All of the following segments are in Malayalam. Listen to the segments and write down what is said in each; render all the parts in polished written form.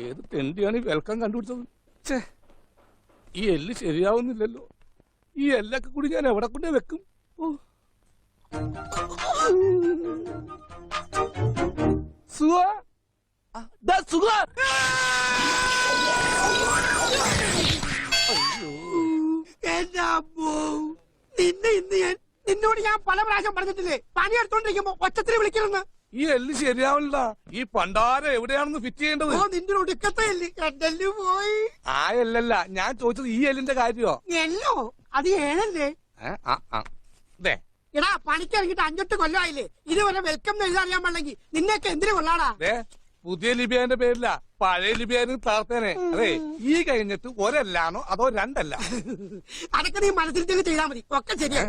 ഏത് തെണ്ടിയാണ് ഈ വെൽക്കം കണ്ടുപിടിച്ചത്? ഛേ, ഈ എല്ല് ശരിയാവുന്നില്ലല്ലോ. ഈ എല്ലൊക്കെ കൂടി ഞാൻ എവിടെ കൊണ്ടേ വെക്കും? നിന്നോട് ഞാൻ പല പ്രാവശ്യം പറഞ്ഞിട്ടില്ലേ, പണിയെടുത്തോണ്ടിരിക്കുമ്പോ ഒച്ചത്തിൽ വിളിക്കണമെന്ന്. ഈ എല്ല് ശരിയാവില്ല. ഈ പണ്ടാരം എവിടെയാണെന്ന് ഫിറ്റ് ചെയ്യേണ്ടത്? നിന്റെ ഒടുക്കത്തെ എല്ല് എല്ല് പോയി. ആ എല്ലല്ല ഞാൻ ചോദിച്ചത്, ഈ എല്ലിന്റെ കാര്യോ? എല്ലോ അത് ഏഴല്ലേ? എടാ പണിക്കിറങ്ങിട്ട് 5-8 കൊല്ലമായില്ലേ, ഇതുവരെ വെൽക്കം എഴുതാറിയാൻ പാടില്ലെങ്കിൽ നിന്നെയൊക്കെ എന്തിനു കൊള്ളാടാ? പുതിയ ലിബിയാന്റെ പേരില്ല, പഴയ ലിബിയാനും താർത്തേനെ. അതെ, ഈ കഴിഞ്ഞിട്ട് ഒരല്ലാണോ അതോ രണ്ടല്ല? അതൊക്കെ നീ മനസ്സിൽ തന്നെ ചെയ്താൽ മതി, ഒക്കെ ശരിയാ.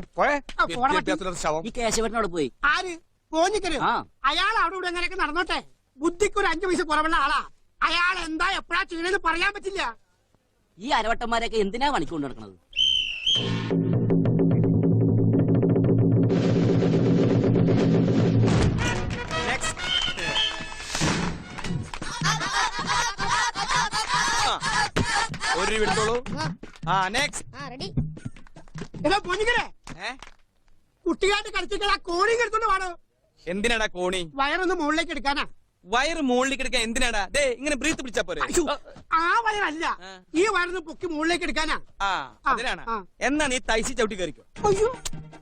ശവം ഈ കേശവനോട് പോയി. ആര്? പോഞ്ഞിക്കര്. അയാൾ അവിടെ ഇവിടെ എങ്ങനെയൊക്കെ നടന്നോട്ടെ, ബുദ്ധിക്ക് ഒരു 5 പൈസ കുറവുള്ള ആളാ. അയാൾ എന്താ എപ്പോഴാ ചെയ്യണെന്ന് പറയാൻ പറ്റില്ല. ഈ അരവട്ടന്മാരെയൊക്കെ എന്തിനാ പണിക്കൊണ്ട് നടക്കണത്? ഒരു വിളിച്ചോളൂ. പോഞ്ഞിക്കരെ, കുട്ടിയായിട്ട് കളിച്ചിട്ട് ആ കോണി എടുത്തോണ്ട് പാടോ. എന്തിനാടാ കോണി? വയറൊന്ന് മുകളിലേക്ക് എടുക്കാനാ. വയറ് മുകളിലേക്ക് എടുക്കാൻ എന്തിനാടാ? ദേ ഇങ്ങനെ ബ്രീത്ത് പിടിച്ചാ പോരെ. ആ വയറല്ല, ഈ വയറൊന്ന് പൊക്കി മുകളിലേക്ക് എടുക്കാനാ. അതിനാണ്. എന്നാ നീ തൈസി ചവിട്ടി കയറിക്കോ.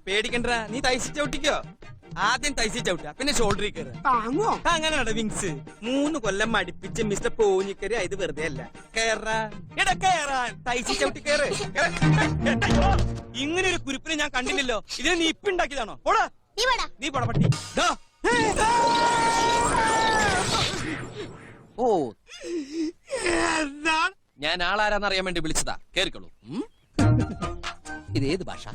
പേടിക്കണ്ട, നീ തൈസി ചവിട്ടിക്കോ. ആദ്യം തൈസി ചവിട്ടാ, പിന്നെ ഷോൾഡറിൽ കയറുക. അങ്ങനെയാണ് വിങ്സ്. 3 കൊല്ലം അടുപ്പിച്ച് മിസ്റ്റർ പോഞ്ഞിക്കര് ഇത് വെറുതെ അല്ല. തൈസി ചവിട്ടി കയറ്. ഇങ്ങനെ ഒരു കുരിപ്പിനെ ഞാൻ കണ്ടില്ലല്ലോ. ഇതിനെ നീ ഇപ്പിണ്ടാക്കിയതാണോ? പോടാ നീ പോടാ പട്ടി. ഓ, ഞാൻ ആളാരാന്നറിയാൻ വേണ്ടി വിളിച്ചതാ. കേറിക്കോളൂ. ഇത് ഏത് ഭാഷ?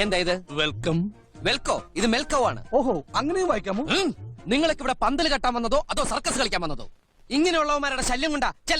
എന്താ ഇത്? വെൽക്കം. വെൽക്കോ? ഇത് മെൽക്കോ ആണ്. ഓഹോ, അങ്ങനെയും വായിക്കാമോ? നിങ്ങൾക്ക് ഇവിടെ പന്തൽ കെട്ടാൻ വന്നതോ അതോ സർക്കസ് കളിക്കാൻ വന്നതോ? ഇങ്ങനെയുള്ളവന്മാരുടെ ശല്യം കൊണ്ടാ ചില